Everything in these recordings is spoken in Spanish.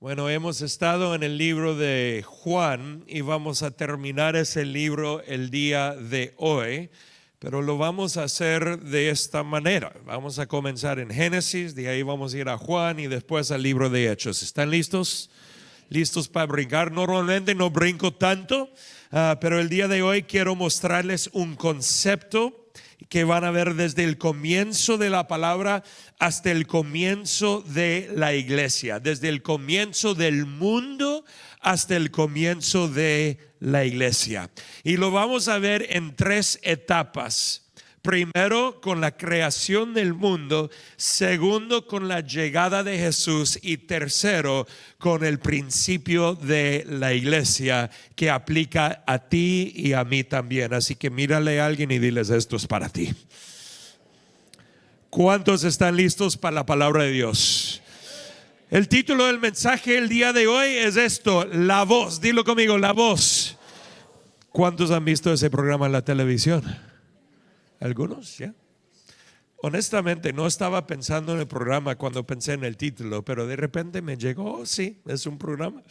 Bueno, hemos estado en el libro de Juan y vamos a terminar ese libro el día de hoy, pero lo vamos a hacer de esta manera. Vamos a comenzar en Génesis, de ahí vamos a ir a Juan y después al libro de Hechos. ¿Están listos? ¿Listos para brincar? Normalmente no brinco tanto, pero el día de hoy quiero mostrarles un concepto que van a ver desde el comienzo de la palabra hasta el comienzo de la iglesia, desde el comienzo del mundo hasta el comienzo de la iglesia. Y lo vamos a ver en tres etapas. Primero, con la creación del mundo. Segundo, con la llegada de Jesús. Y tercero, con el principio de la iglesia, que aplica a ti y a mí también. Así que mírale a alguien y diles: esto es para ti. ¿Cuántos están listos para la palabra de Dios? El título del mensaje el día de hoy es esto: la voz. Dilo conmigo: la voz. ¿Cuántos han visto ese programa en la televisión? ¿Algunos? ¿Ya? Honestamente no estaba pensando en el programa cuando pensé en el título, pero de repente me llegó: oh, sí, es un programa.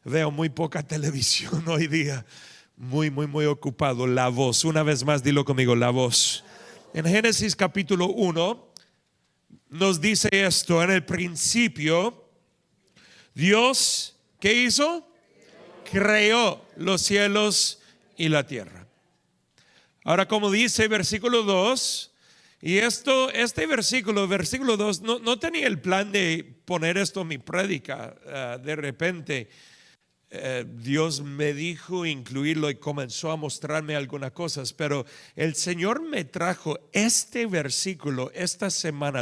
Veo muy poca televisión hoy día, muy ocupado. La voz. Una vez más, dilo conmigo: la voz. En Génesis capítulo 1 nos dice esto: en el principio Dios, ¿qué hizo? Creó los cielos y la tierra. Ahora, como dice versículo 2, y este versículo 2, no tenía el plan de poner esto en mi prédica. De repente Dios me dijo incluirlo y comenzó a mostrarme algunas cosas, pero el Señor me trajo este versículo esta semana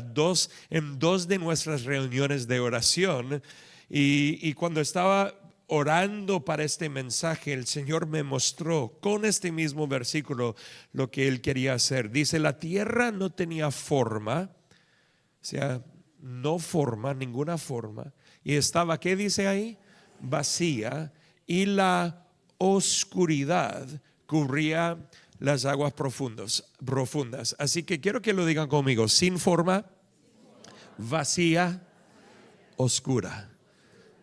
en dos de nuestras reuniones de oración, y cuando estaba orando para este mensaje, el Señor me mostró con este mismo versículo lo que Él quería hacer. Dice: la tierra no tenía forma, o sea, no forma, ninguna forma, y estaba, ¿qué dice ahí? Vacía, y la oscuridad cubría las aguas profundas. Así que quiero que lo digan conmigo: sin forma, vacía, oscura.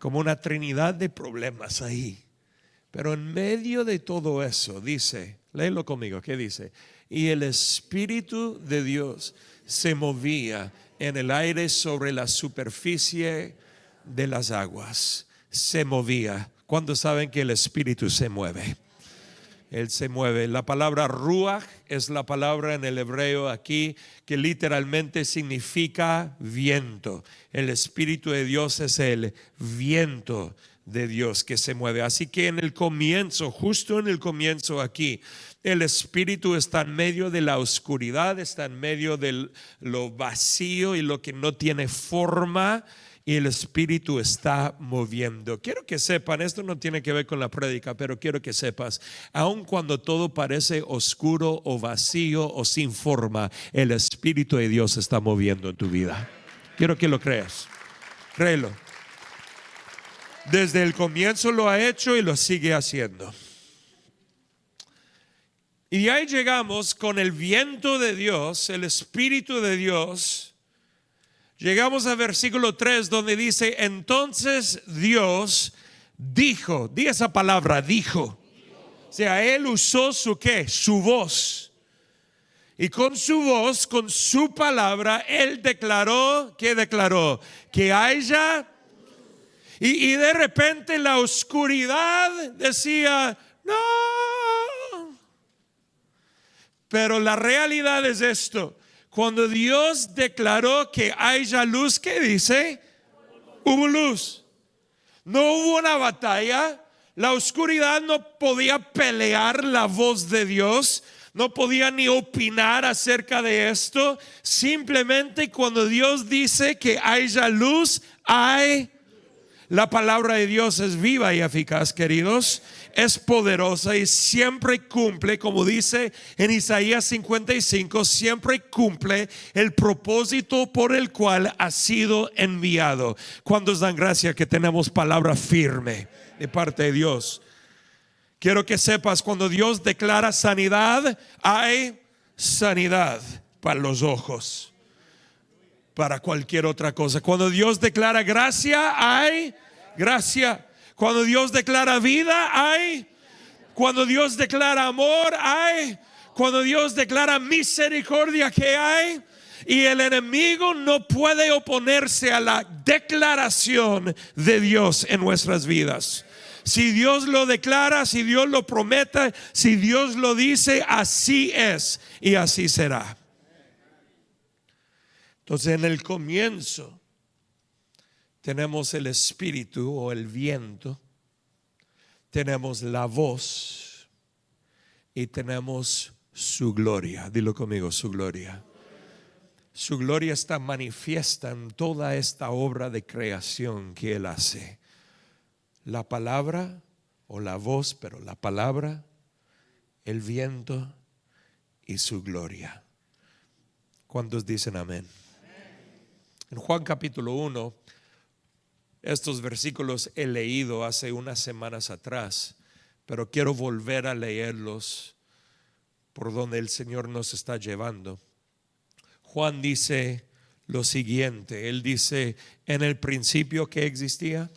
Como una trinidad de problemas ahí. Pero en medio de todo eso dice, léelo conmigo, ¿qué dice? Y el Espíritu de Dios se movía en el aire sobre la superficie de las aguas. Se movía. ¿Cuándo saben que el Espíritu se mueve? Él se mueve. La palabra ruach es la palabra en el hebreo aquí que literalmente significa viento. El Espíritu de Dios es el viento de Dios que se mueve. Así que en el comienzo, justo en el comienzo aquí, el Espíritu está en medio de la oscuridad, está en medio de lo vacío y lo que no tiene forma. Y el Espíritu está moviendo. Quiero que sepan, esto no tiene que ver con la prédica, pero quiero que sepas, aun cuando todo parece oscuro o vacío o sin forma, el Espíritu de Dios está moviendo en tu vida. Quiero que lo creas. Créelo. Desde el comienzo lo ha hecho y lo sigue haciendo. Y ahí llegamos con el viento de Dios, el Espíritu de Dios. Llegamos a versículo 3 donde dice: entonces Dios dijo. Di esa palabra: dijo. O sea, Él usó su ¿qué? Su voz. Y con su voz, con su palabra, Él declaró. ¿Qué declaró? Que haya. Y de repente la oscuridad decía: no. Pero la realidad es esto: cuando Dios declaró que haya luz, ¿qué dice? Hubo luz. No hubo una batalla. La oscuridad no podía pelear la voz de Dios. No podía ni opinar acerca de esto. Simplemente cuando Dios dice que haya luz, hay. La palabra de Dios es viva y eficaz, queridos. Es poderosa y siempre cumple, como dice en Isaías 55, siempre cumple el propósito por el cual ha sido enviado. ¿Cuántos dan gracia que tenemos palabra firme de parte de Dios? Quiero que sepas, cuando Dios declara sanidad, hay sanidad para los ojos, para cualquier otra cosa. Cuando Dios declara gracia, hay gracia. Cuando Dios declara vida, hay. Cuando Dios declara amor, hay. Cuando Dios declara misericordia, ¿qué hay? Y el enemigo no puede oponerse a la declaración de Dios en nuestras vidas. Si Dios lo declara, si Dios lo promete, si Dios lo dice, así es y así será. Entonces, en el comienzo tenemos el espíritu o el viento, tenemos la voz y tenemos su gloria. Dilo conmigo, su gloria. Su gloria está manifiesta en toda esta obra de creación que Él hace. La palabra o la voz, pero la palabra, el viento y su gloria. ¿Cuántos dicen amén? En Juan capítulo 1, estos versículos he leído hace unas semanas atrás, pero quiero volver a leerlos por donde el Señor nos está llevando. Juan dice lo siguiente, él dice, en el principio ¿qué existía?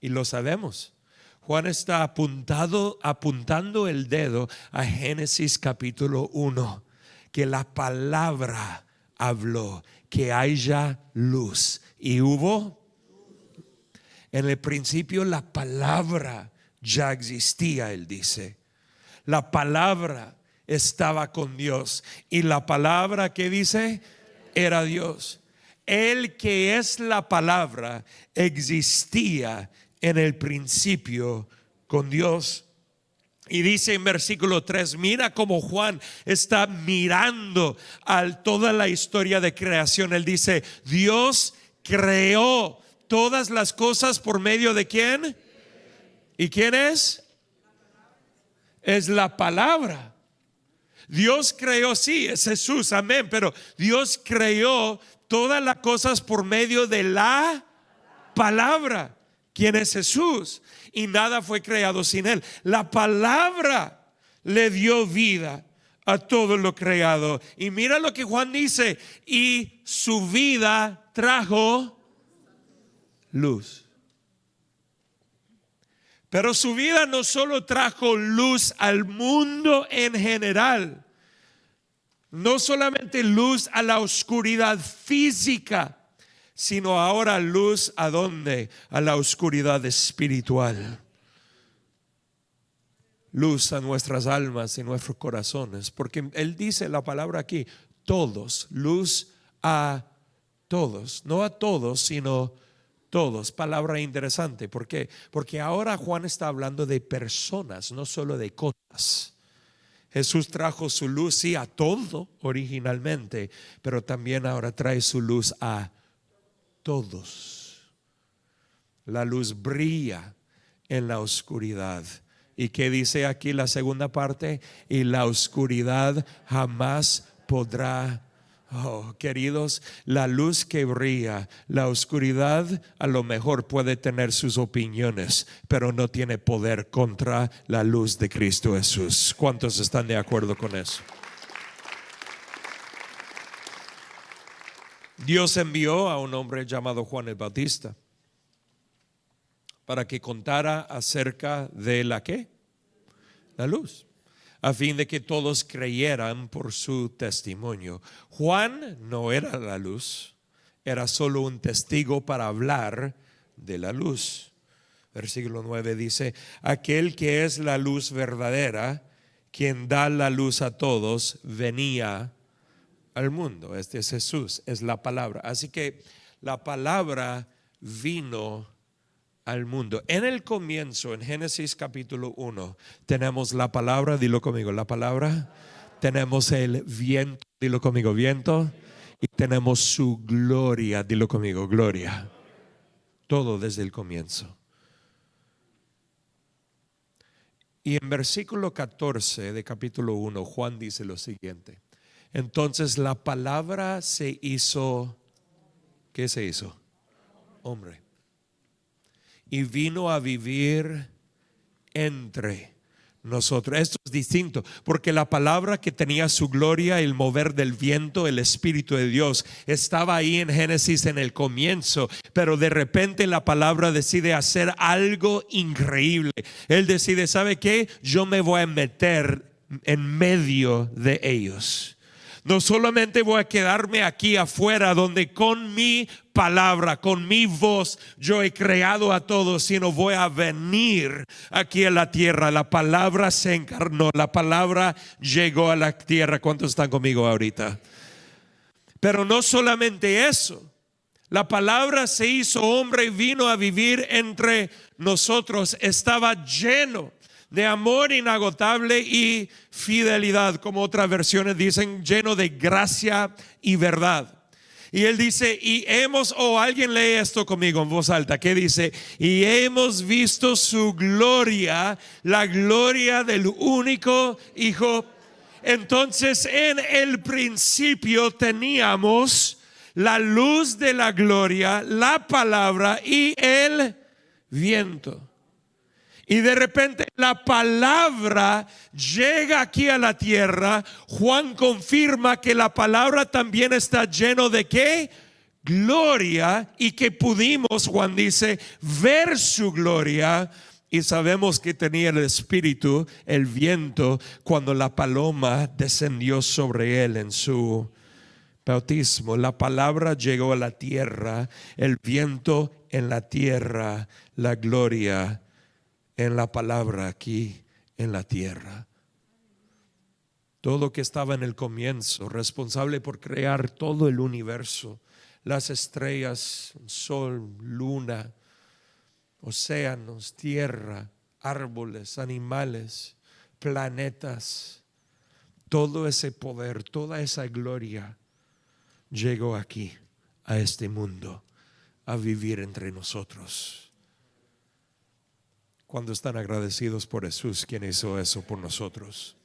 Y lo sabemos. Juan está apuntando el dedo a Génesis capítulo 1, que la palabra habló, que haya luz. Y hubo. En el principio la palabra ya existía, él dice. La palabra estaba con Dios y la palabra, ¿qué dice? Era Dios. El que es la palabra existía en el principio con Dios. Y dice en versículo 3, mira cómo Juan está mirando a toda la historia de creación. Él dice, Dios creó todas las cosas por medio de ¿quién? ¿Y quién es? Es la palabra. Dios creó, sí, es Jesús, amén, pero Dios creó todas las cosas por medio de la palabra, quien es Jesús, y nada fue creado sin Él. La palabra le dio vida a todo lo creado. Y mira lo que Juan dice, y su vida trajo luz. Pero su vida no solo trajo luz al mundo en general, no solamente luz a la oscuridad física, sino ahora luz ¿a dónde? A la oscuridad espiritual. Luz a nuestras almas y nuestros corazones, porque Él dice la palabra aquí, todos, luz a todos, no a todos, sino todos. Palabra interesante. ¿Por qué? Porque ahora Juan está hablando de personas, no solo de cosas. Jesús trajo su luz, sí, a todo originalmente, pero también ahora trae su luz a todos. La luz brilla en la oscuridad. ¿Y qué dice aquí la segunda parte? Y la oscuridad jamás podrá. Oh, queridos, la luz que brilla, la oscuridad a lo mejor puede tener sus opiniones, pero no tiene poder contra la luz de Cristo Jesús. ¿Cuántos están de acuerdo con eso? Dios envió a un hombre llamado Juan el Bautista para que contara acerca de la ¿qué? La luz, a fin de que todos creyeran por su testimonio. Juan no era la luz, era solo un testigo para hablar de la luz. Versículo 9 dice, aquel que es la luz verdadera, quien da la luz a todos, venía al mundo. Este es Jesús, es la palabra. Así que la palabra vino al mundo. En el comienzo, en Génesis capítulo 1, tenemos la palabra, dilo conmigo, la palabra. Tenemos el viento, dilo conmigo, viento. Y tenemos su gloria, dilo conmigo, gloria. Todo desde el comienzo. Y en versículo 14 de capítulo 1, Juan dice lo siguiente. Entonces la palabra se hizo, ¿qué se hizo? Hombre. Y vino a vivir entre nosotros. Esto es distinto, porque la palabra que tenía su gloria, el mover del viento, el Espíritu de Dios, estaba ahí en Génesis en el comienzo, pero de repente la palabra decide hacer algo increíble. Él decide, ¿sabe qué? Yo me voy a meter en medio de ellos. No solamente voy a quedarme aquí afuera donde con mi palabra, con mi voz yo he creado a todos, sino voy a venir aquí a la tierra. La palabra se encarnó, la palabra llegó a la tierra. ¿Cuántos están conmigo ahorita? Pero no solamente eso. La palabra se hizo hombre y vino a vivir entre nosotros. Estaba lleno de amor inagotable y fidelidad, como otras versiones dicen, lleno de gracia y verdad. Y él dice, y hemos, alguien lee esto conmigo en voz alta, que dice, y hemos visto su gloria, la gloria del único Hijo. Entonces en el principio teníamos la luz de la gloria, la palabra y el viento. Y de repente la palabra llega aquí a la tierra. Juan confirma que la palabra también está lleno de ¿qué? Gloria, y que pudimos, Juan dice, ver su gloria. Y sabemos que tenía el Espíritu, el viento, cuando la paloma descendió sobre él en su bautismo. La palabra llegó a la tierra, el viento en la tierra, la gloria en la palabra aquí en la tierra. Todo que estaba en el comienzo, responsable por crear todo el universo, las estrellas, sol, luna, océanos, tierra, árboles, animales, planetas, todo ese poder, toda esa gloria llegó aquí a este mundo a vivir entre nosotros. Cuando están agradecidos por Jesús, quien hizo eso por nosotros.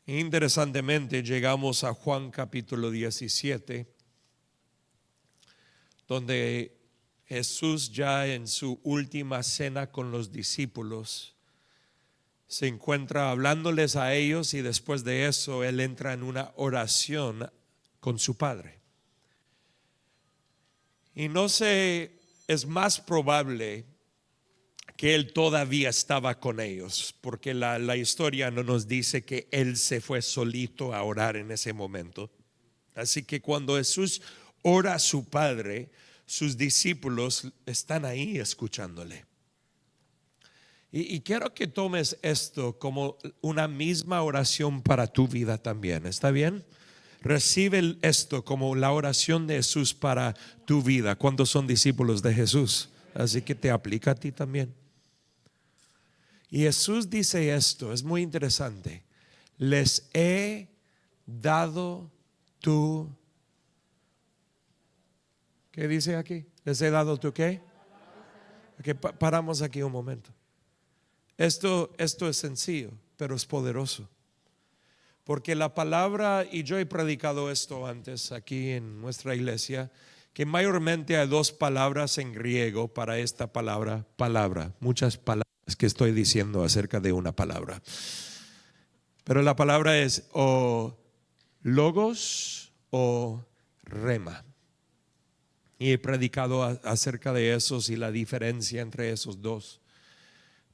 Interesantemente, llegamos a Juan capítulo 17, donde Jesús, ya en su última cena con los discípulos, se encuentra hablándoles a ellos, y después de eso él entra en una oración con su Padre. Y no sé, es más probable que él todavía estaba con ellos, porque la historia no nos dice que él se fue solito a orar en ese momento. Así que cuando Jesús ora a su Padre, sus discípulos están ahí escuchándole. Y quiero que tomes esto como una misma oración para tu vida también. ¿Está bien? Recibe esto como la oración de Jesús para tu vida. ¿Cuántos son discípulos de Jesús? Así que te aplica a ti también. Y Jesús dice esto, es muy interesante. Les he dado tu... ¿Qué dice aquí? Les he dado tu ¿qué? Okay, paramos aquí un momento. Esto es sencillo, pero es poderoso. Porque la palabra, y yo he predicado esto antes aquí en nuestra iglesia, que mayormente hay dos palabras en griego para esta palabra, muchas palabras que estoy diciendo acerca de una palabra. Pero la palabra es o logos o rema. Y he predicado acerca de esos y la diferencia entre esos dos.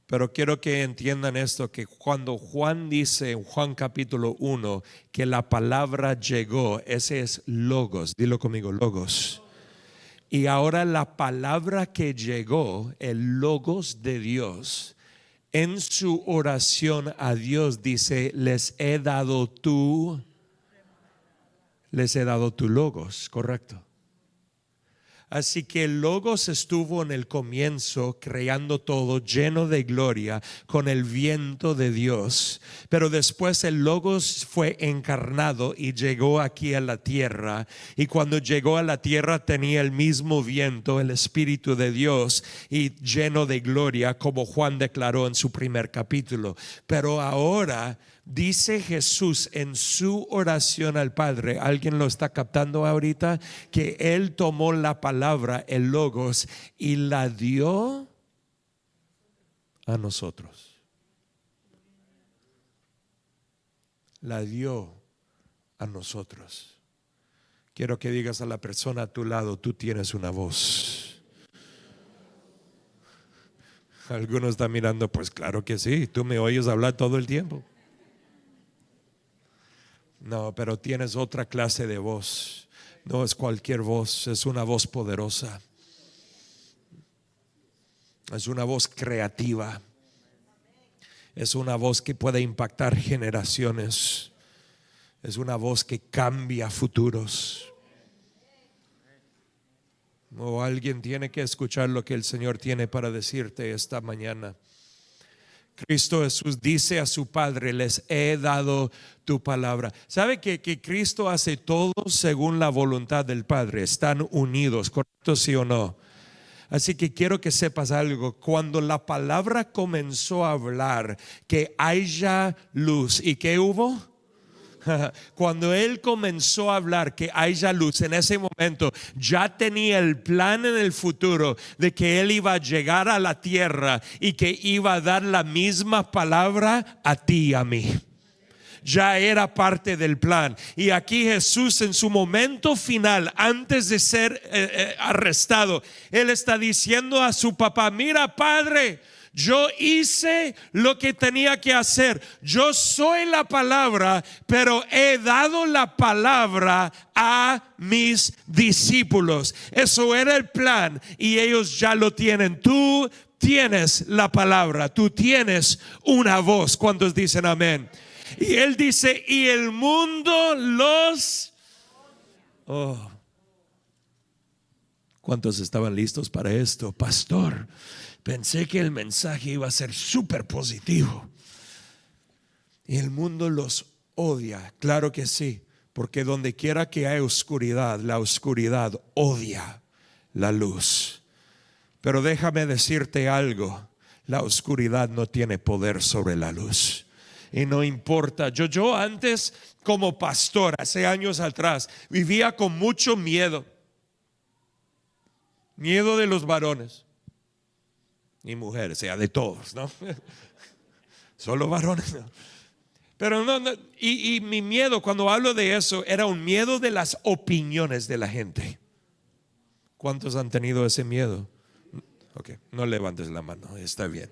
Pero quiero que entiendan esto, que cuando Juan dice en Juan capítulo 1 que la palabra llegó, ese es logos. Dilo conmigo, logos. Y ahora la palabra que llegó, el logos de Dios, en su oración a Dios dice, les he dado tu logos, correcto. Así que el logos estuvo en el comienzo creando todo, lleno de gloria, con el viento de Dios. Pero después el logos fue encarnado y llegó aquí a la tierra. Y cuando llegó a la tierra tenía el mismo viento, el Espíritu de Dios, y lleno de gloria, como Juan declaró en su primer capítulo. Pero ahora dice Jesús en su oración al Padre, ¿alguien lo está captando ahorita? Que Él tomó la palabra, el logos, y la dio a nosotros. La dio a nosotros. Quiero que digas a la persona a tu lado: tú tienes una voz. Algunos están mirando: pues claro que sí, tú me oyes hablar todo el tiempo. No, pero tienes otra clase de voz. No es cualquier voz, es una voz poderosa. Es una voz creativa. Es una voz que puede impactar generaciones. Es una voz que cambia futuros. O alguien tiene que escuchar lo que el Señor tiene para decirte esta mañana. Cristo Jesús dice a su Padre: les he dado tu palabra. ¿Sabe que Cristo hace todo según la voluntad del Padre? Están unidos, ¿correcto, sí o no? Así que quiero que sepas algo. Cuando la palabra comenzó a hablar que haya luz, ¿y qué hubo? Cuando Él comenzó a hablar que haya luz, en ese momento ya tenía el plan en el futuro de que Él iba a llegar a la tierra y que iba a dar la misma palabra a ti y a mí. Ya era parte del plan. Y aquí Jesús, en su momento final, antes de ser arrestado, Él está diciendo a su papá: mira, Padre, yo hice lo que tenía que hacer. Yo soy la palabra, pero he dado la palabra a mis discípulos. Eso era el plan y ellos ya lo tienen. Tú tienes la palabra, tú tienes una voz. ¿Cuántos dicen amén? Y Él dice: y el mundo los... Oh. ¿Cuántos estaban listos para esto? Pastor, pensé que el mensaje iba a ser súper positivo. Y el mundo los odia. Claro que sí, porque donde quiera que hay oscuridad, la oscuridad odia la luz. Pero déjame decirte algo: la oscuridad no tiene poder sobre la luz. Y no importa, yo antes como pastor, hace años atrás, vivía con mucho miedo. Miedo de los varones y mujeres, o sea, de todos, ¿no? Solo varones, ¿no? Pero no, y mi miedo, cuando hablo de eso, era un miedo de las opiniones de la gente. ¿Cuántos han tenido ese miedo? Ok, no levantes la mano, está bien.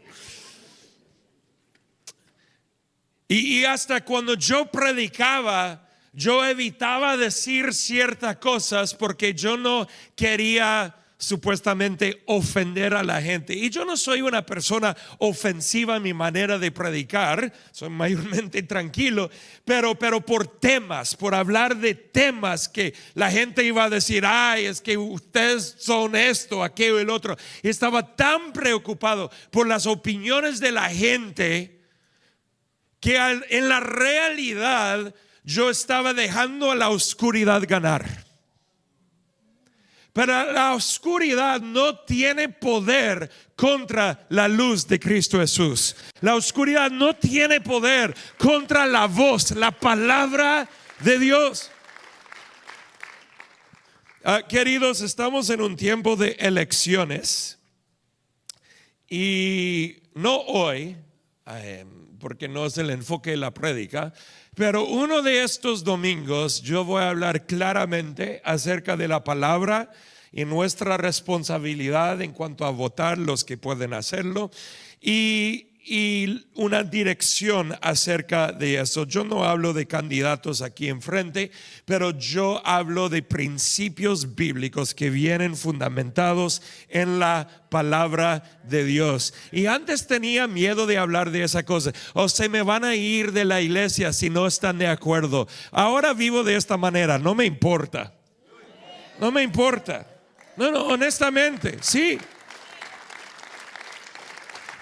Y hasta cuando yo predicaba, yo evitaba decir ciertas cosas porque yo no quería supuestamente ofender a la gente. Y yo no soy una persona ofensiva en mi manera de predicar, soy mayormente tranquilo, pero por temas, por hablar de temas que la gente iba a decir: ay, es que ustedes son esto, aquello y el otro. Y estaba tan preocupado por las opiniones de la gente que en la realidad yo estaba dejando a la oscuridad ganar. Pero la oscuridad no tiene poder contra la luz de Cristo Jesús. La oscuridad no tiene poder contra la voz, la palabra de Dios. Queridos, estamos en un tiempo de elecciones. Y no hoy, porque no es el enfoque de la prédica, pero uno de estos domingos yo voy a hablar claramente acerca de la palabra y nuestra responsabilidad en cuanto a votar, los que pueden hacerlo, y una dirección acerca de eso. Yo no hablo de candidatos aquí enfrente, pero yo hablo de principios bíblicos que vienen fundamentados en la palabra de Dios. Y antes tenía miedo de hablar de esa cosa: o se me van a ir de la iglesia si no están de acuerdo. Ahora vivo de esta manera, no me importa. No me importa. No, honestamente, sí.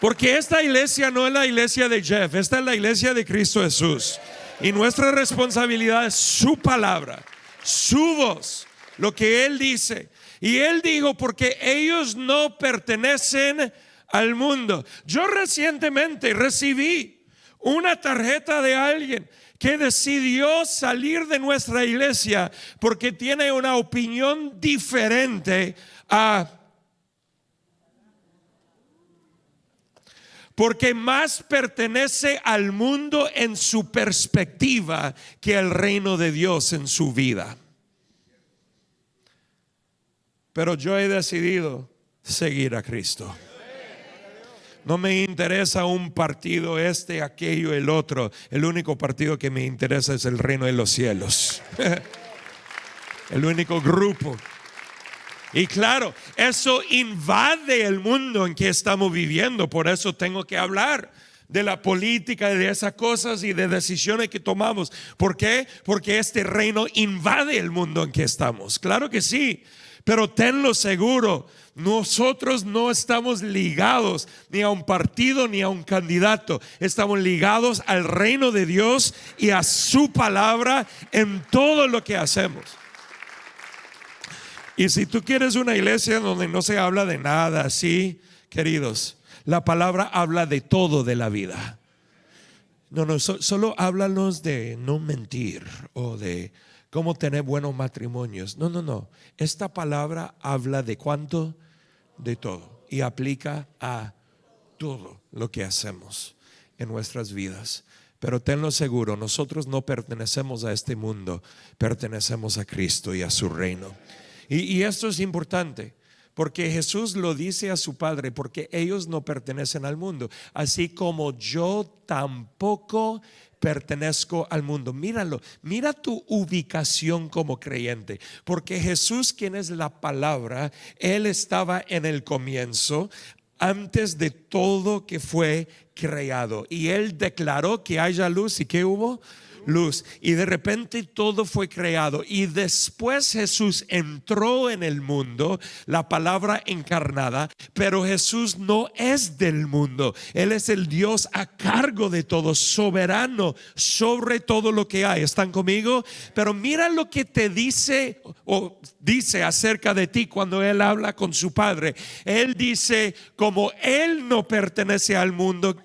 Porque esta iglesia no es la iglesia de Jeff, esta es la iglesia de Cristo Jesús. Y nuestra responsabilidad es su palabra, su voz, lo que Él dice. Y Él dijo: porque ellos no pertenecen al mundo. Yo recientemente recibí una tarjeta de alguien que decidió salir de nuestra iglesia porque tiene una opinión diferente a... Porque más pertenece al mundo en su perspectiva que al reino de Dios en su vida. Pero yo he decidido seguir a Cristo. No me interesa un partido, aquello, el otro. El único partido que me interesa es el reino de los cielos. El único grupo. Y claro, eso invade el mundo en que estamos viviendo. Por eso tengo que hablar de la política, de esas cosas y de decisiones que tomamos. ¿Por qué? Porque este reino invade el mundo en que estamos. Claro que sí, pero tenlo seguro, nosotros no estamos ligados ni a un partido ni a un candidato. Estamos ligados al reino de Dios y a su palabra en todo lo que hacemos. Y si tú quieres una iglesia donde no se habla de nada así, queridos, la palabra habla de todo de la vida. No, solo háblanos de no mentir o de cómo tener buenos matrimonios. No. Esta palabra habla de cuánto, de todo, y aplica a todo lo que hacemos en nuestras vidas. Pero tenlo seguro, nosotros no pertenecemos a este mundo, pertenecemos a Cristo y a su reino. Y esto es importante, porque Jesús lo dice a su Padre, porque ellos no pertenecen al mundo, así como yo tampoco pertenezco al mundo. Míralo, mira tu ubicación como creyente, porque Jesús, quien es la palabra, Él estaba en el comienzo, antes de todo que fue creado, y Él declaró que haya luz. ¿Y qué hubo? Luz. Y de repente todo fue creado, y después Jesús entró en el mundo, la palabra encarnada. Pero Jesús no es del mundo, Él es el Dios a cargo de todo, soberano sobre todo lo que hay. ¿Están conmigo? Pero mira lo que te dice o dice acerca de ti cuando Él habla con su Padre. Él dice, como Él no pertenece al mundo,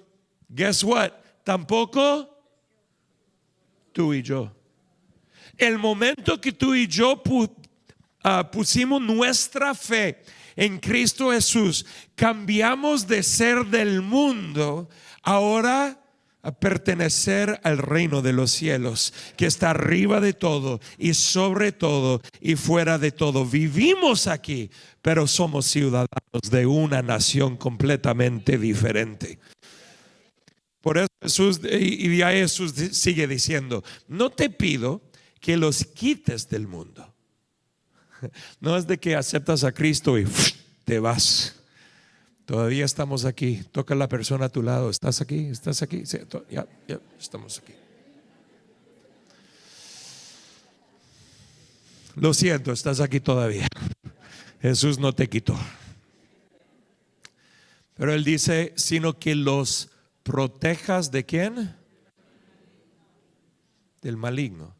guess what? Tampoco tú y yo. El momento que tú y yo pusimos nuestra fe en Cristo Jesús, cambiamos de ser del mundo ahora a pertenecer al reino de los cielos, que está arriba de todo y sobre todo y fuera de todo. Vivimos aquí, pero somos ciudadanos de una nación completamente diferente. Por eso Jesús, y ya Jesús sigue diciendo, no te pido que los quites del mundo. No es de que aceptas a Cristo y te vas. Todavía estamos aquí. Toca a la persona a tu lado. ¿Estás aquí? ¿Estás aquí? Sí, ya, estamos aquí. Lo siento, estás aquí todavía. Jesús no te quitó. Pero Él dice, sino que los protejas ¿de quién? Del maligno.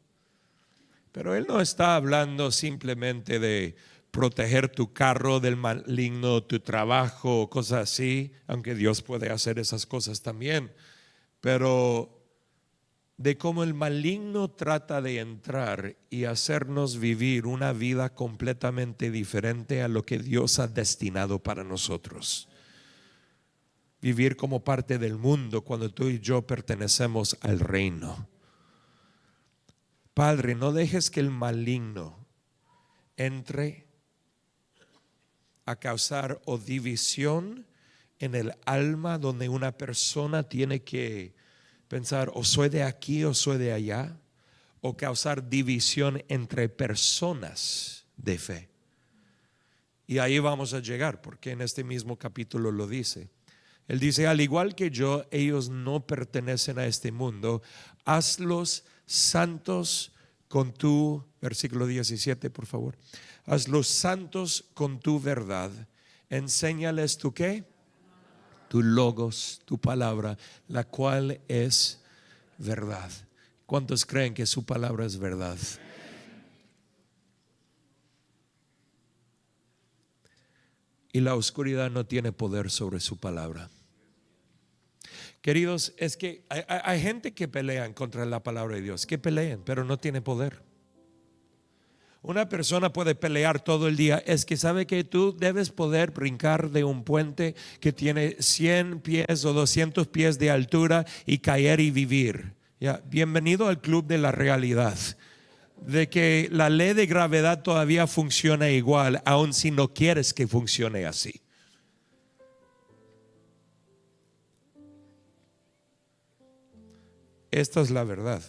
Pero Él no está hablando simplemente de proteger tu carro del maligno, tu trabajo, cosas así, aunque Dios puede hacer esas cosas también. Pero de cómo el maligno trata de entrar y hacernos vivir una vida completamente diferente a lo que Dios ha destinado para nosotros. Vivir como parte del mundo cuando tú y yo pertenecemos al reino. Padre, no dejes que el maligno entre a causar o división en el alma, donde una persona tiene que pensar o soy de aquí o soy de allá, o causar división entre personas de fe. Y ahí vamos a llegar, porque en este mismo capítulo lo dice. Él dice, al igual que yo, ellos no pertenecen a este mundo, hazlos santos con tu, versículo 17 por favor, hazlos santos con tu verdad, enséñales tu ¿qué? Tu logos, tu palabra, la cual es verdad. ¿Cuántos creen que su palabra es verdad? Y la oscuridad no tiene poder sobre su palabra. Queridos, es que hay gente que pelean contra la palabra de Dios, que pelean, pero no tiene poder. Una persona puede pelear todo el día. Es que sabe que tú debes poder brincar de un puente que tiene 100 pies o 200 pies de altura y caer y vivir. Ya, bienvenido al club de la realidad, de que la ley de gravedad todavía funciona igual, aun si no quieres que funcione así. Esta es la verdad.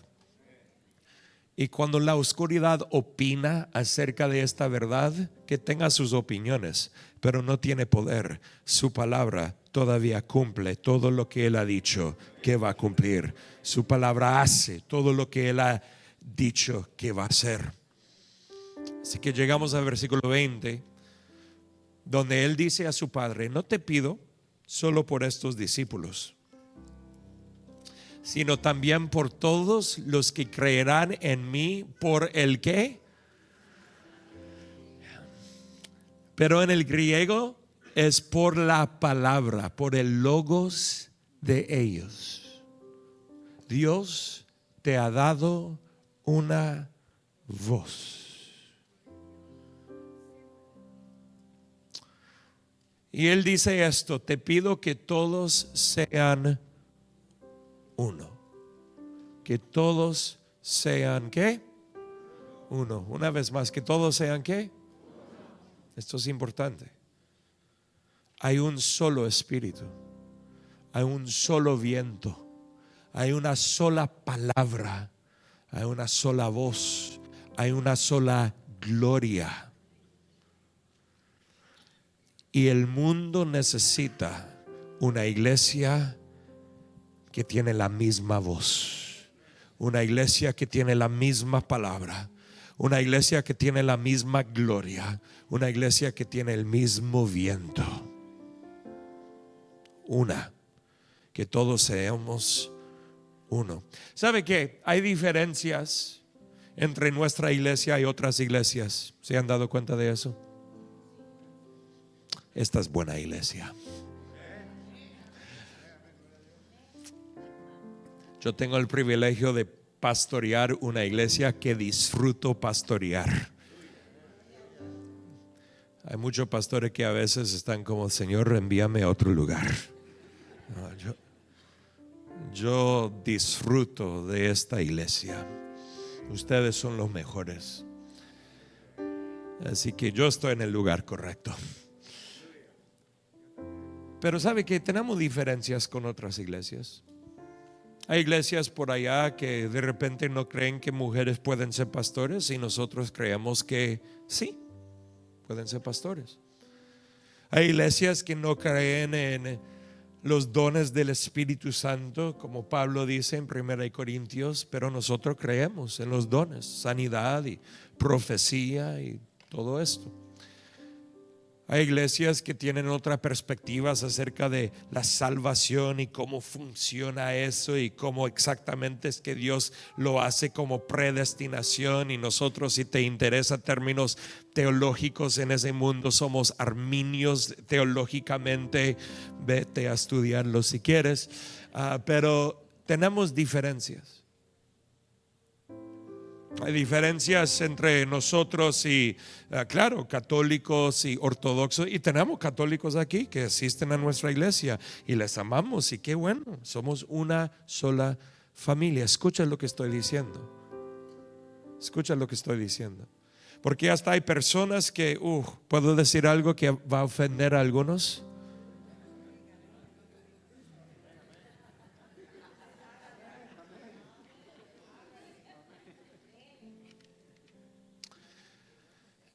Y cuando la oscuridad opina acerca de esta verdad, que tenga sus opiniones, pero no tiene poder. Su palabra todavía cumple todo lo que Él ha dicho que va a cumplir. Su palabra hace todo lo que Él ha dicho que va a hacer. Así que llegamos al versículo 20, donde Él dice a su Padre: no te pido solo por estos discípulos, sino también por todos los que creerán en mí por el qué. Pero en el griego es por la palabra, por el logos de ellos. Dios te ha dado una voz. Y Él dice esto: te pido que todos sean uno. Que todos sean ¿qué? Uno. Una vez más, que todos sean ¿qué? Esto es importante. Hay un solo espíritu, hay un solo viento, hay una sola palabra, hay una sola voz, hay una sola gloria. Y el mundo necesita una iglesia que tiene la misma voz, una iglesia que tiene la misma palabra, una iglesia que tiene la misma gloria, una iglesia que tiene el mismo viento. Una, que todos seamos uno. ¿Sabe qué? Hay diferencias entre nuestra iglesia y otras iglesias. ¿Se han dado cuenta de eso? Esta es buena iglesia. Yo tengo el privilegio de pastorear una iglesia que disfruto pastorear. Hay muchos pastores que a veces están como: Señor, envíame a otro lugar. No, yo disfruto de esta iglesia. Ustedes son los mejores. Así que yo estoy en el lugar correcto. Pero ¿sabe que tenemos diferencias con otras iglesias? Hay iglesias por allá que de repente no creen que mujeres pueden ser pastores, y nosotros creemos que sí, pueden ser pastores. Hay iglesias que no creen en los dones del Espíritu Santo, como Pablo dice en 1 Corintios, pero nosotros creemos en los dones, sanidad y profecía y todo esto. Hay iglesias que tienen otras perspectivas acerca de la salvación y cómo funciona eso y cómo exactamente es que Dios lo hace como predestinación. Y nosotros, si te interesa términos teológicos en ese mundo, somos arminios teológicamente. Vete a estudiarlo si quieres. Pero tenemos diferencias. Hay diferencias entre nosotros y, claro, católicos y ortodoxos. Y tenemos católicos aquí que asisten a nuestra iglesia y les amamos, y qué bueno, somos una sola familia. Escucha lo que estoy diciendo. Escucha lo que estoy diciendo. Porque hasta hay personas que, ¿puedo decir algo que va a ofender a algunos?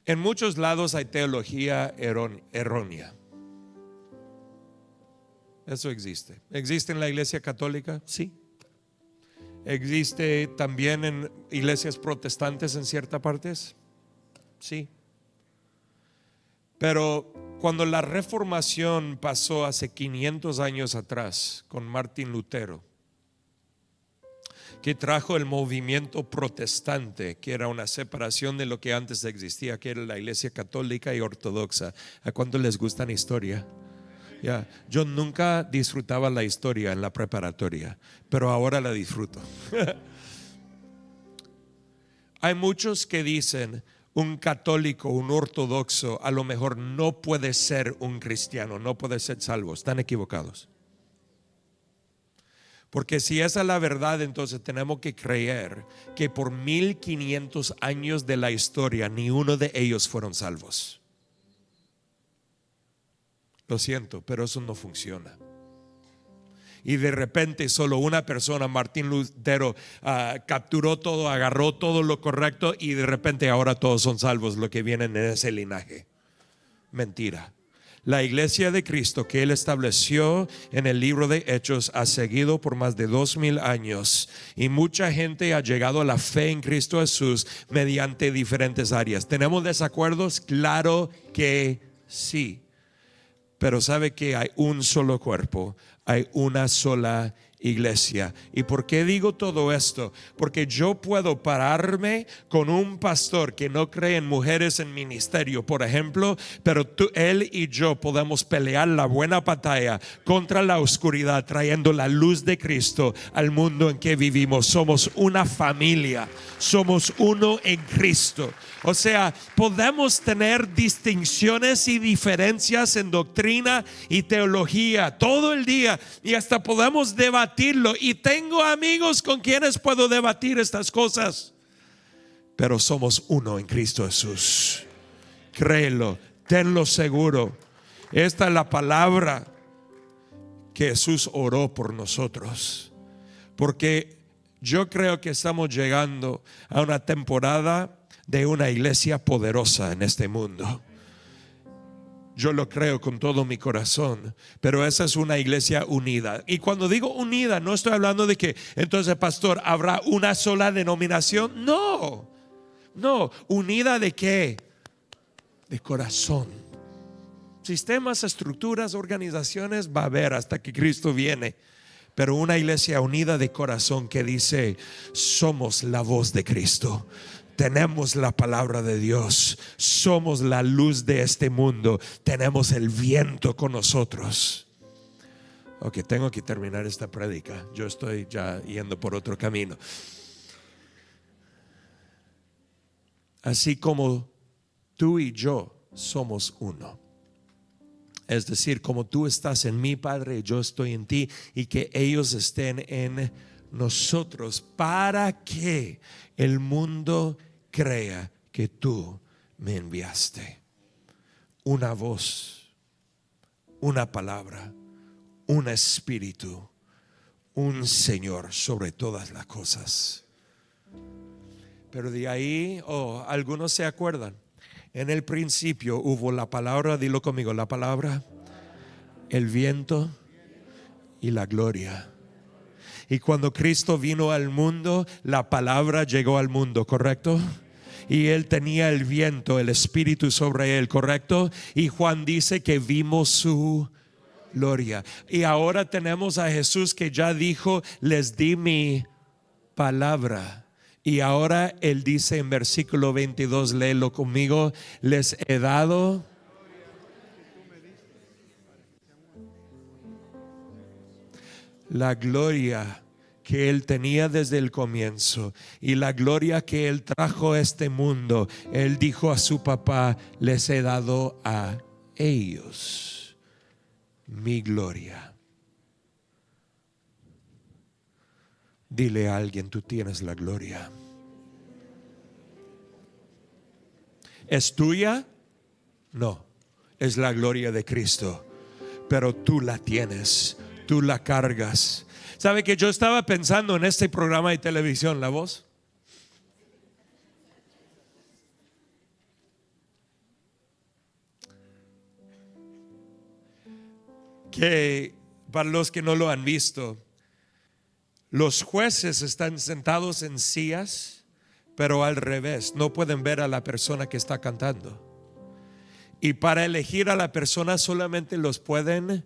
En muchos lados hay teología errónea. Eso existe. ¿Existe en la iglesia católica? Sí. ¿Existe también en iglesias protestantes en ciertas partes? Sí. Pero cuando la reformación pasó hace 500 años atrás con Martín Lutero, que trajo el movimiento protestante, que era una separación de lo que antes existía, que era la iglesia católica y ortodoxa. ¿A cuánto les gusta la historia? Yo nunca disfrutaba la historia en la preparatoria, pero ahora la disfruto. Hay muchos que dicen: un católico, un ortodoxo, a lo mejor no puede ser un cristiano, no puede ser salvo. Están equivocados. Porque si esa es la verdad, entonces tenemos que creer que por 1500 años de la historia ni uno de ellos fueron salvos. Lo siento, pero eso no funciona. Y de repente solo una persona, Martín Lutero, capturó todo, agarró todo lo correcto, y de repente ahora todos son salvos los que vienen en ese linaje. Mentira. La iglesia de Cristo que Él estableció en el libro de Hechos ha seguido por más de 2000 años, y mucha gente ha llegado a la fe en Cristo Jesús mediante diferentes áreas. ¿Tenemos desacuerdos? Claro que sí. Pero sabe que hay un solo cuerpo, hay una sola iglesia. ¿Y por qué digo todo esto? Porque yo puedo pararme con un pastor que no cree en mujeres en ministerio, por ejemplo, pero él y yo podemos pelear la buena batalla contra la oscuridad, trayendo la luz de Cristo al mundo en que vivimos. Somos una familia, somos uno en Cristo. O sea, podemos tener distinciones y diferencias en doctrina y teología todo el día, y hasta podemos debatirlo, y tengo amigos con quienes puedo debatir estas cosas, pero somos uno en Cristo Jesús. Créelo, tenlo seguro. Esta es la palabra que Jesús oró por nosotros, porque yo creo que estamos llegando a una temporada de una iglesia poderosa en este mundo. Yo lo creo con todo mi corazón, pero esa es una iglesia unida. Y cuando digo unida, no estoy hablando de que entonces, pastor, habrá una sola denominación. No, unida ¿de qué? De corazón. Sistemas, estructuras, organizaciones va a haber hasta que Cristo viene, pero una iglesia unida de corazón que dice: somos la voz de Cristo, tenemos la palabra de Dios, somos la luz de este mundo, tenemos el viento con nosotros. Ok, tengo que terminar esta prédica. Yo estoy ya yendo por otro camino. Así como tú y yo somos uno, es decir, como tú estás en mí, Padre, yo estoy en ti, y que ellos estén en nosotros, para que el mundo crea que tú me enviaste. Una voz, una palabra, un espíritu, un Señor sobre todas las cosas. Pero de ahí, algunos se acuerdan, en el principio hubo la palabra, dilo conmigo, la palabra, el viento y la gloria. Y cuando Cristo vino al mundo, la palabra llegó al mundo, ¿correcto? Y Él tenía el viento, el espíritu sobre Él, ¿correcto? Y Juan dice que vimos su gloria. Y ahora tenemos a Jesús que ya dijo: les di mi palabra. Y ahora Él dice en versículo 22, léelo conmigo: les he dado la gloria que Él tenía desde el comienzo, y la gloria que Él trajo a este mundo. Él dijo a su papá: les he dado a ellos mi gloria. Dile a alguien: tú tienes la gloria. ¿Es tuya? No, es la gloria de Cristo, pero tú la tienes, tú la cargas. ¿Sabe que yo estaba pensando en este programa de televisión, La Voz? Que para los que no lo han visto, los jueces están sentados en sillas, pero al revés, no pueden ver a la persona que está cantando. Y para elegir a la persona solamente los pueden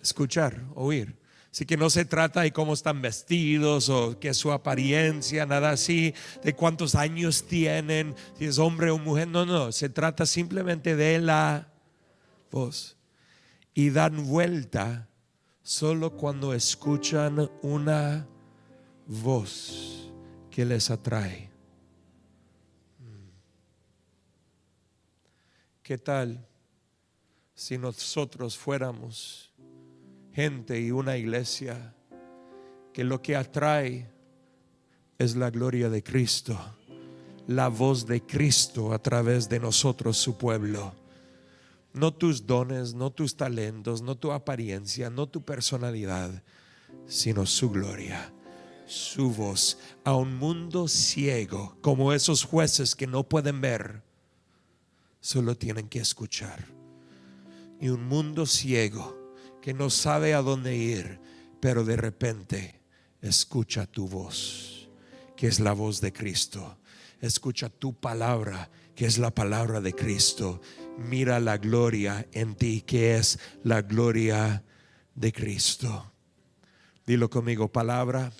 escuchar, oír. Así que no se trata de cómo están vestidos o que su apariencia, nada así, de cuántos años tienen, si es hombre o mujer. No, se trata simplemente de la voz. Y dan vuelta solo cuando escuchan una voz que les atrae. ¿Qué tal si nosotros fuéramos gente y una iglesia que lo que atrae es la gloria de Cristo, la voz de Cristo a través de nosotros, su pueblo? No tus dones, no tus talentos, no tu apariencia, no tu personalidad, sino su gloria, su voz a un mundo ciego, como esos jueces que no pueden ver, solo tienen que escuchar. Y un mundo ciego que no sabe a dónde ir, pero de repente escucha tu voz, que es la voz de Cristo. Escucha tu palabra, que es la palabra de Cristo. Mira la gloria en ti, que es la gloria de Cristo. Dilo conmigo: palabra,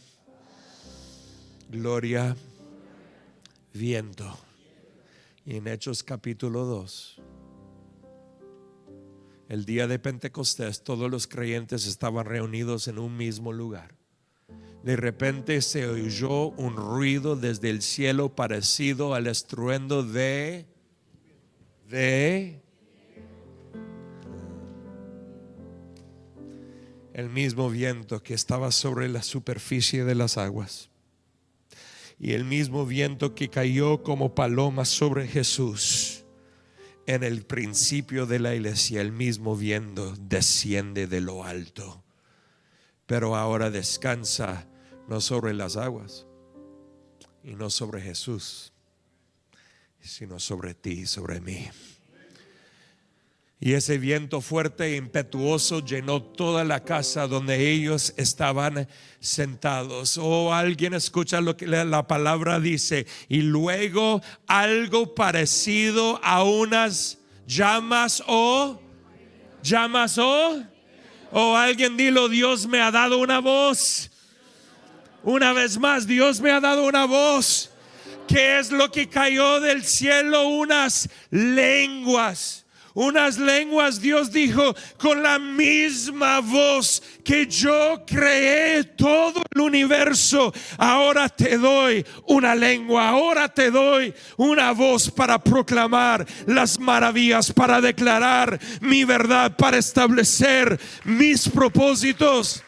gloria, viento. Y en Hechos capítulo 2, el día de Pentecostés, todos los creyentes estaban reunidos en un mismo lugar. De repente se oyó un ruido desde el cielo parecido al estruendo de el mismo viento que estaba sobre la superficie de las aguas, y el mismo viento que cayó como paloma sobre Jesús en el principio de la iglesia. El mismo viento desciende de lo alto, pero ahora descansa no sobre las aguas y no sobre Jesús, sino sobre ti y sobre mí. Y ese viento fuerte e impetuoso llenó toda la casa donde ellos estaban sentados. Oh, alguien escucha lo que la palabra dice. Y luego algo parecido a unas llamas o alguien dilo: Dios me ha dado una voz. Una vez más, Dios me ha dado una voz. ¿Qué es lo que cayó del cielo? Unas lenguas. Unas lenguas. Dios dijo: con la misma voz que yo creé todo el universo, ahora te doy una lengua, ahora te doy una voz para proclamar las maravillas, para declarar mi verdad, para establecer mis propósitos.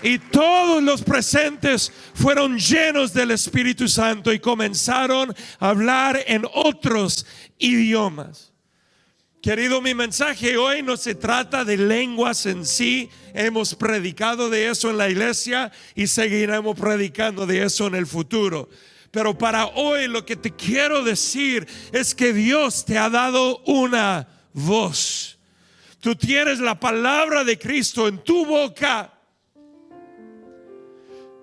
Y todos los presentes fueron llenos del Espíritu Santo y comenzaron a hablar en otros idiomas. Querido, mi mensaje hoy no se trata de lenguas en sí. Hemos predicado de eso en la iglesia y seguiremos predicando de eso en el futuro. Pero para hoy lo que te quiero decir es que Dios te ha dado una voz. Tú tienes la palabra de Cristo en tu boca.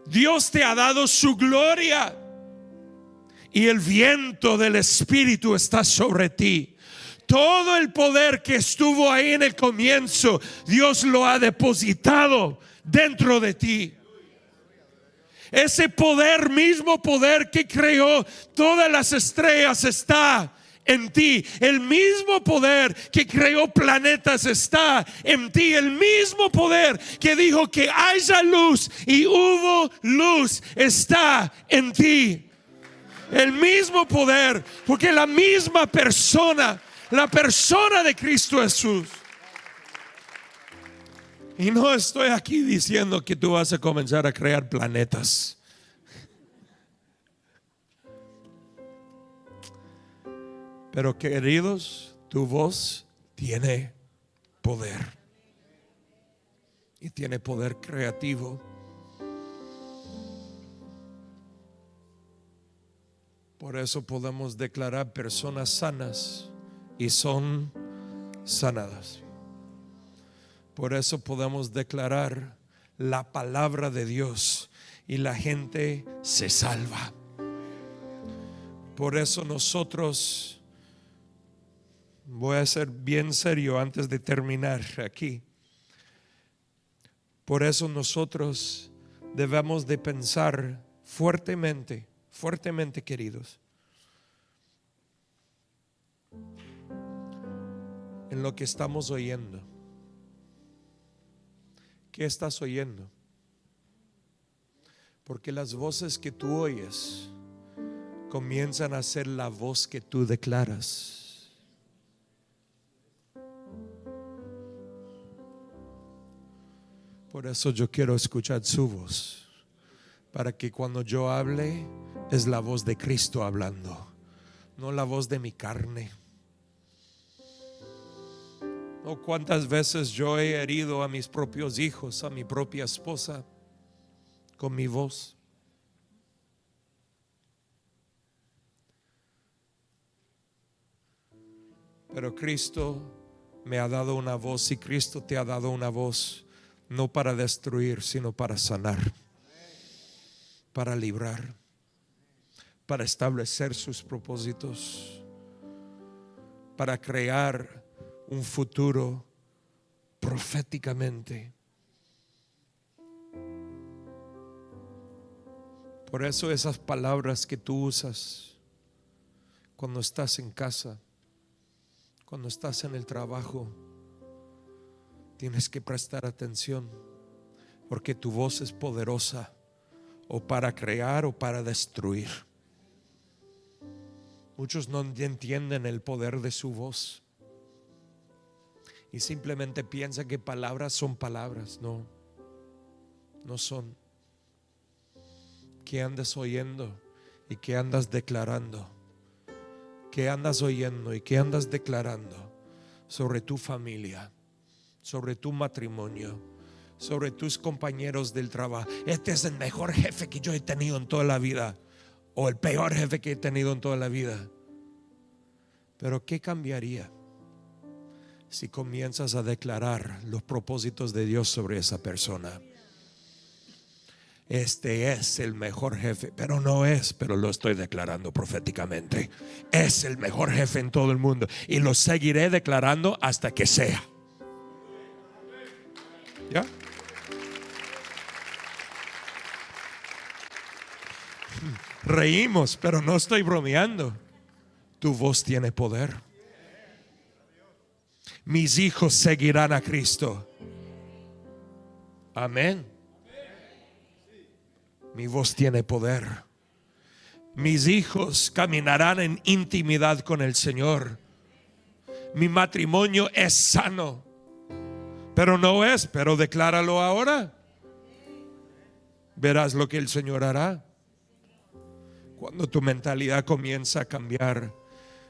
Dios te ha dado su gloria y el viento del Espíritu está sobre ti. Todo el poder que estuvo ahí en el comienzo, Dios lo ha depositado dentro de ti. Ese poder, mismo poder que creó todas las estrellas, está en ti. El mismo poder que creó planetas está en ti. El mismo poder que dijo que haya luz y hubo luz está en ti. El mismo poder, porque la misma persona, la persona de Cristo Jesús. Y no estoy aquí diciendo que tú vas a comenzar a crear planetas. Pero queridos, tu voz tiene poder. Y tiene poder creativo. Por eso podemos declarar personas sanas y son sanadas. Por eso podemos declarar la palabra de Dios y la gente se salva. Por eso nosotros, voy a ser bien serio antes de terminar aquí. Por eso nosotros debemos de pensar fuertemente, queridos, en lo que estamos oyendo. ¿Qué estás oyendo? Porque las voces que tú oyes comienzan a ser la voz que tú declaras. Por eso yo quiero escuchar su voz, para que cuando yo hable es la voz de Cristo hablando, no la voz de mi carne. No, cuántas veces yo he herido a mis propios hijos, a mi propia esposa con mi voz. Pero Cristo me ha dado una voz, y Cristo te ha dado una voz, no para destruir, sino para sanar, para librar, para establecer sus propósitos, para crear un futuro proféticamente. Por eso esas palabras que tú usas cuando estás en casa, cuando estás en el trabajo, tienes que prestar atención, porque tu voz es poderosa, o para crear o para destruir. Muchos no entienden el poder de su voz y simplemente piensan que palabras son palabras. No, no son. ¿Qué andas oyendo y qué andas declarando? ¿Qué andas oyendo y qué andas declarando sobre tu familia, sobre tu matrimonio, sobre tus compañeros del trabajo? Este es el mejor jefe que yo he tenido en toda la vida, o el peor jefe que he tenido en toda la vida. Pero ¿qué cambiaría si comienzas a declarar los propósitos de Dios sobre esa persona? Este es el mejor jefe, pero no es, pero lo estoy declarando proféticamente. Es el mejor jefe en todo el mundo y lo seguiré declarando hasta que sea. ¿Ya? Reímos, pero no estoy bromeando. Tu voz tiene poder. Mis hijos seguirán a Cristo. Amén. Mi voz tiene poder. Mis hijos caminarán en intimidad con el Señor. Mi matrimonio es sano. Pero no es, pero decláralo ahora. Verás lo que el Señor hará cuando tu mentalidad comienza a cambiar.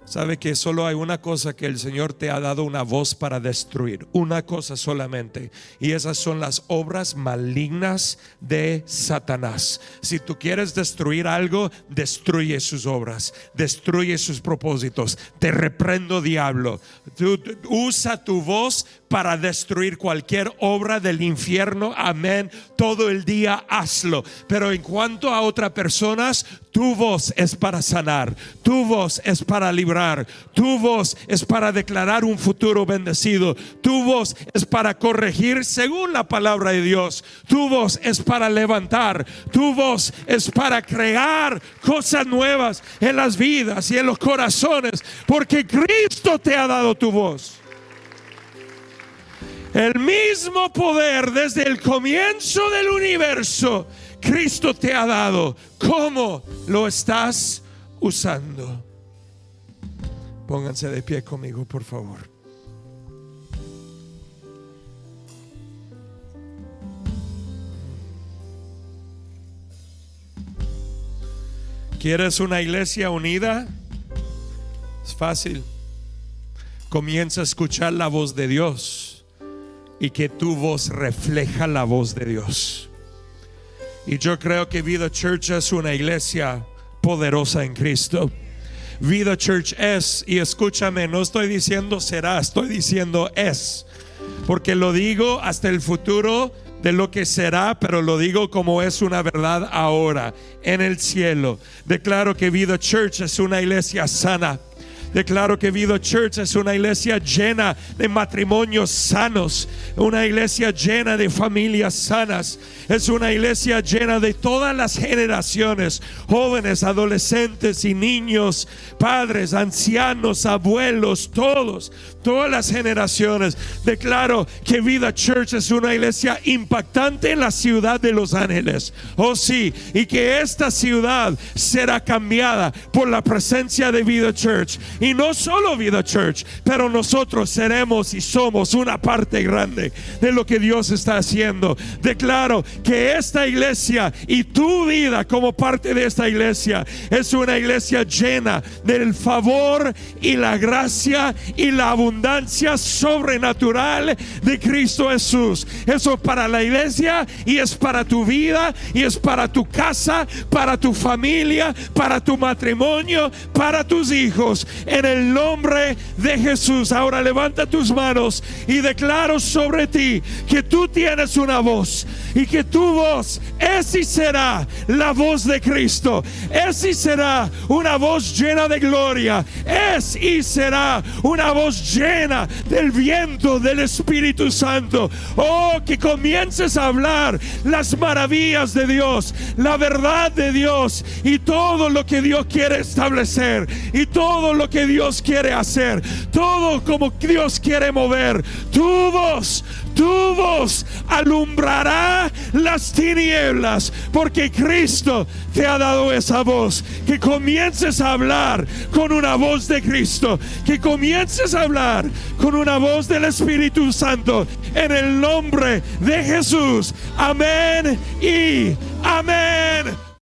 Sabe que solo hay una cosa que el Señor te ha dado una voz para destruir, una cosa solamente, y esas son las obras malignas de Satanás. Si tú quieres destruir algo, destruye sus obras, destruye sus propósitos. Te reprendo, diablo. Tú usa tu voz para destruir cualquier obra del infierno. Amén. Todo el día hazlo. Pero en cuanto a otras personas, tu voz es para sanar, tu voz es para librar, tu voz es para declarar un futuro bendecido, tu voz es para corregir según la palabra de Dios, tu voz es para levantar, tu voz es para crear cosas nuevas en las vidas y en los corazones, porque Cristo te ha dado tu voz. El mismo poder desde el comienzo del universo Cristo te ha dado. ¿Cómo lo estás usando? Pónganse de pie conmigo, por favor. ¿Quieres una iglesia unida? Es fácil. Comienza a escuchar la voz de Dios y que tu voz refleja la voz de Dios. Y yo creo que Vida Church es una iglesia poderosa en Cristo. Vida Church es, y escúchame, no estoy diciendo será, estoy diciendo es, porque lo digo hasta el futuro de lo que será, pero lo digo como es una verdad ahora en el cielo. Declaro que Vida Church es una iglesia sana. Declaro que Vida Church es una iglesia llena de matrimonios sanos, una iglesia llena de familias sanas. Es una iglesia llena de todas las generaciones, jóvenes, adolescentes y niños, padres, ancianos, abuelos, todas las generaciones. Declaro que Vida Church es una iglesia impactante en la ciudad de Los Ángeles. Oh sí, y que esta ciudad será cambiada por la presencia de Vida Church. Y no solo Vida Church, pero nosotros seremos y somos una parte grande de lo que Dios está haciendo. Declaro que esta iglesia y tu vida como parte de esta iglesia es una iglesia llena del favor y la gracia y la abundancia sobrenatural de Cristo Jesús. Eso es para la iglesia y es para tu vida y es para tu casa, para tu familia, para tu matrimonio, para tus hijos, en el nombre de Jesús. Ahora levanta tus manos y declaro sobre ti que tú tienes una voz y que tu voz es y será la voz de Cristo, es y será una voz llena de gloria, es y será una voz llena del viento del Espíritu Santo. Oh, que comiences a hablar las maravillas de Dios, la verdad de Dios y todo lo que Dios quiere establecer y todo lo que Dios quiere hacer, todo como Dios quiere mover. Tu voz alumbrará las tinieblas, porque Cristo te ha dado esa voz. Que comiences a hablar con una voz de Cristo, que comiences a hablar con una voz del Espíritu Santo, en el nombre de Jesús. Amén y amén.